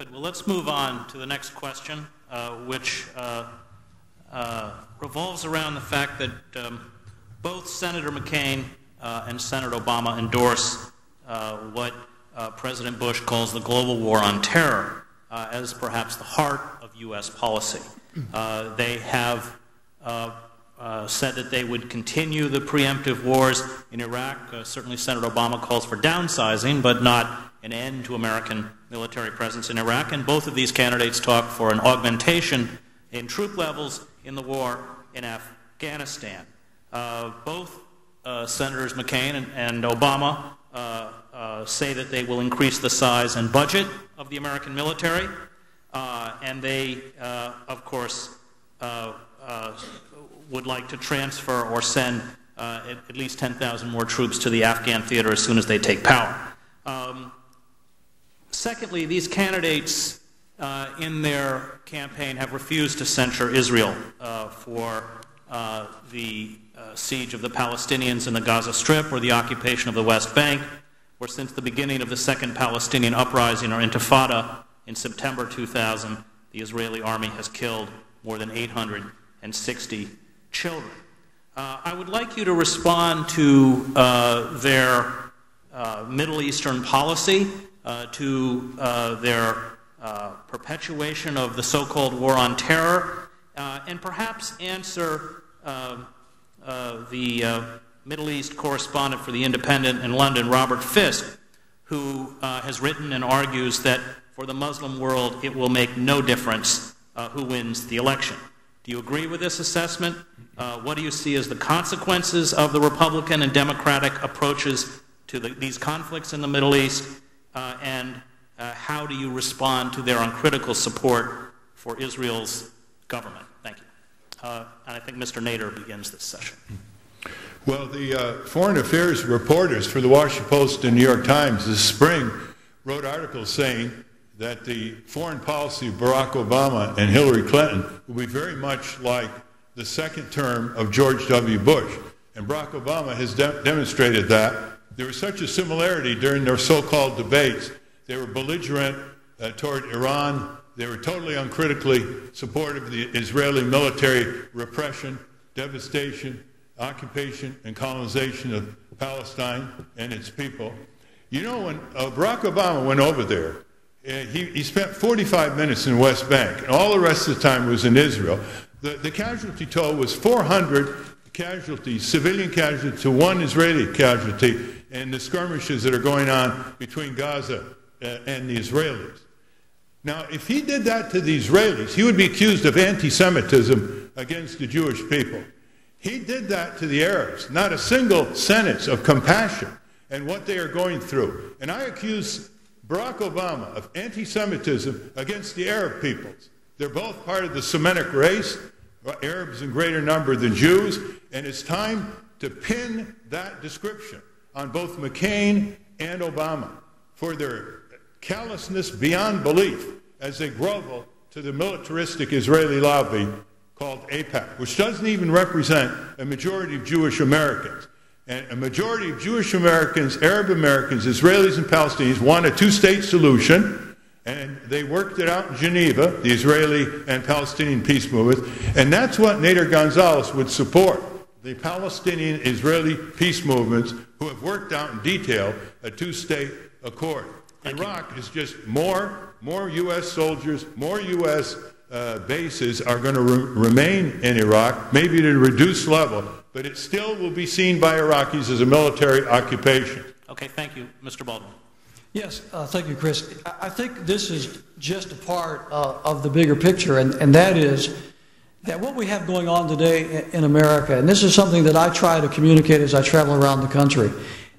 Good. Well, let's move on to the next question, which revolves around the fact that both Senator McCain and Senator Obama endorse what President Bush calls the global war on terror as perhaps the heart of U.S. policy. They have said that they would continue the preemptive wars in Iraq. Certainly Senator Obama calls for downsizing, but not an end to American military presence in Iraq. And both of these candidates talk for an augmentation in troop levels in the war in Afghanistan. Both Senators McCain and Obama say that they will increase the size and budget of the American military, and they, of course, would like to transfer or send at least 10,000 more troops to the Afghan theater as soon as they take power. Secondly, these candidates in their campaign have refused to censure Israel for the siege of the Palestinians in the Gaza Strip or the occupation of the West Bank, where since the beginning of the Second Palestinian Uprising or Intifada in September 2000, the Israeli army has killed more than 860 children. I would like you to respond to their Middle Eastern policy, to their perpetuation of the so-called war on terror, and perhaps answer the Middle East correspondent for The Independent in London, Robert Fisk, who has written and argues that for the Muslim world it will make no difference who wins the election. Do you agree with this assessment? What do you see as the consequences of the Republican and Democratic approaches to these conflicts in the Middle East? And how do you respond to their uncritical support for Israel's government? Thank you. And I think Mr. Nader begins this session. Well, the foreign affairs reporters for the Washington Post and New York Times this spring wrote articles saying that the foreign policy of Barack Obama and Hillary Clinton will be very much like the second term of George W. Bush. And Barack Obama has demonstrated that. There was such a similarity during their so-called debates. They were belligerent toward Iran. They were totally uncritically supportive of the Israeli military repression, devastation, occupation, and colonization of Palestine and its people. You know, when Barack Obama went over there, he spent 45 minutes in the West Bank, and all the rest of the time was in Israel. The casualty toll was 400 casualties, civilian casualties, to one Israeli casualty in the skirmishes that are going on between Gaza and the Israelis. Now, if he did that to the Israelis, he would be accused of anti-Semitism against the Jewish people. He did that to the Arabs, not a single sentence of compassion and what they are going through. And I accuse Barack Obama of anti-Semitism against the Arab peoples. They're both part of the Semetic race, Arabs in greater number than Jews, and it's time to pin that description on both McCain and Obama for their callousness beyond belief as they grovel to the militaristic Israeli lobby called AIPAC, which doesn't even represent a majority of Jewish Americans. And a majority of Jewish Americans, Arab Americans, Israelis and Palestinians want a two-state solution, and they worked it out in Geneva, the Israeli and Palestinian peace movement, and that's what Nader Gonzalez would support, the Palestinian-Israeli peace movements who have worked out in detail a two-state accord. Iraq is just more U.S. soldiers, more U.S. bases are going to remain in Iraq, maybe at a reduced level, but it still will be seen by Iraqis as a military occupation. Okay, thank you. Mr. Baldwin. Yes, thank you, Chris. I think this is just a part of the bigger picture, and that is that what we have going on today in America, and this is something that I try to communicate as I travel around the country,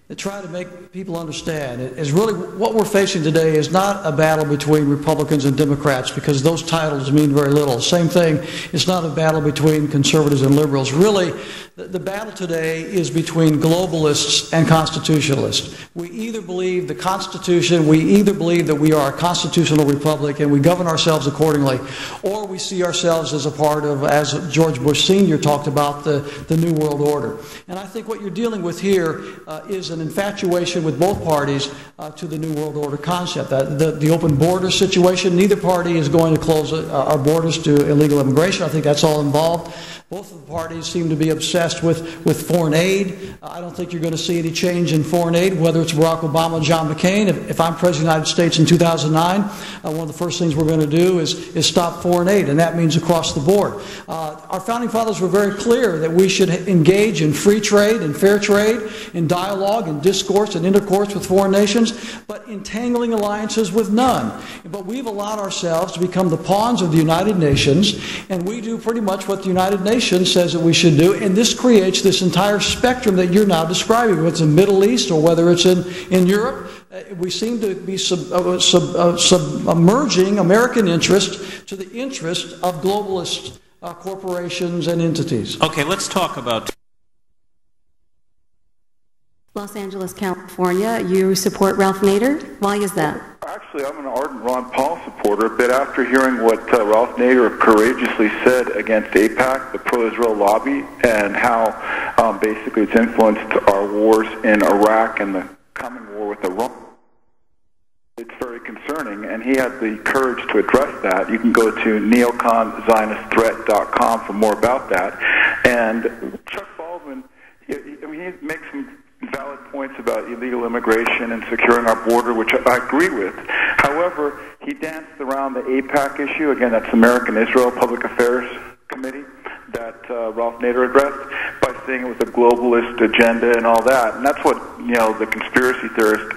to try to make people understand, is really what we're facing today is not a battle between Republicans and Democrats, because those titles mean very little. Same thing, it's not a battle between conservatives and liberals. Really, the battle today is between globalists and constitutionalists. We either believe the Constitution, we either believe that we are a constitutional republic and we govern ourselves accordingly, or we see ourselves as a part of, as George Bush Sr. talked about, the New World Order. And I think what you're dealing with here is an an infatuation with both parties to the New World Order concept. The open border situation, neither party is going to close our borders to illegal immigration. I think that's all involved. Both of the parties seem to be obsessed with foreign aid. I don't think you're going to see any change in foreign aid, whether it's Barack Obama or John McCain. If I'm President of the United States in 2009, one of the first things we're going to do is stop foreign aid, and that means across the board. Our founding fathers were very clear that we should engage in free trade and fair trade, in dialogue and discourse and intercourse with foreign nations, but entangling alliances with none. But we've allowed ourselves to become the pawns of the United Nations, and we do pretty much what the United Nations says that we should do, and this creates this entire spectrum that you're now describing, whether it's in the Middle East or whether it's in Europe. We seem to be submerging American interest to the interest of globalist corporations and entities. Okay, let's talk about Los Angeles, California. You support Ralph+Nader. Why is that? Actually, I'm an ardent Ron Paul supporter, but after hearing what Ralph+Nader courageously said against AIPAC, the pro-Israel lobby, and how basically it's influenced our wars in Iraq and the coming war with Iran, it's very concerning, and he had the courage to address that. You can go to neoconzionistthreat.com for more about that. And Chuck+Baldwin, he makes some valid points about illegal immigration and securing our border, which I agree with. However, he danced around the AIPAC issue. Again, that's American Israel Public Affairs Committee that Ralph+Nader addressed by saying it was a globalist agenda and all that. And that's what, the conspiracy theorist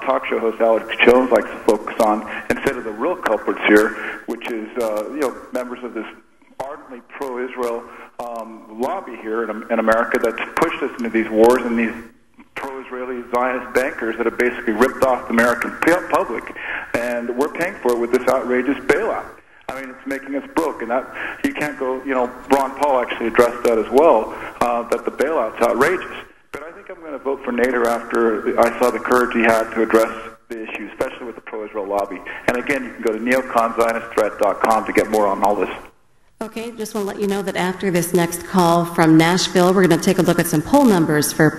talk show host Alex+Jones likes to focus on instead of the real culprits here, which is, members of this ardently pro-Israel lobby here in America that's pushed us into these wars, and these pro-Israeli Zionist bankers that have basically ripped off the American public, and we're paying for it with this outrageous bailout. I mean, it's making us broke, and that you can't go. Ron Paul actually addressed that as well, that the bailout's outrageous. But I think I'm going to vote for Nader after I saw the courage he had to address the issue, especially with the pro-Israel lobby. And again, you can go to neoconzionistthreat.com to get more on all this. Okay, just want to let you know that after this next call from Nashville, we're going to take a look at some poll numbers for